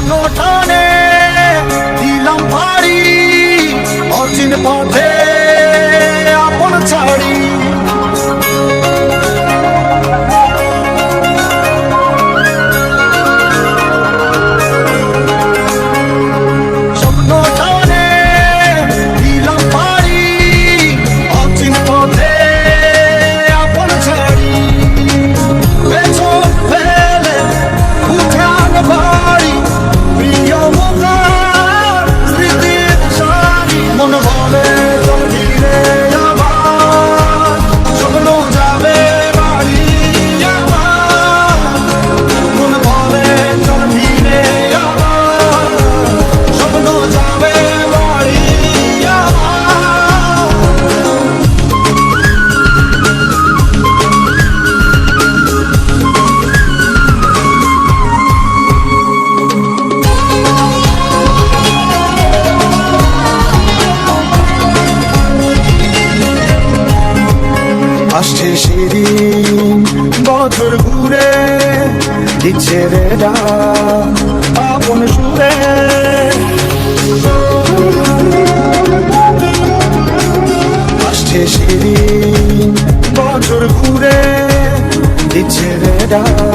স্বপ্ন টানে দিলাম ভারী, অচিন পথে আপন ছাড়ি। স্বপ্ন টানে দিলাম ভারী, অচিন পথে আপন ছাড়ি। পেছন ফেলে উঠে আনবাড়ি, প্রিয় মুখার স্মৃতির সারি। মন বলে চল ফিরে আবার, স্বপ্ন যাবে বাড়ি আমার। মন বলে চল ফিরে আবার, স্বপ্ন যাবে বাড়ি আমার। আসছে সেদিন বছর ঘুরে, দিচ্ছে রে ডাক আপন সুরে। আসছে সেদিন বছর ঘুরে, দিচ্ছে রে ডাক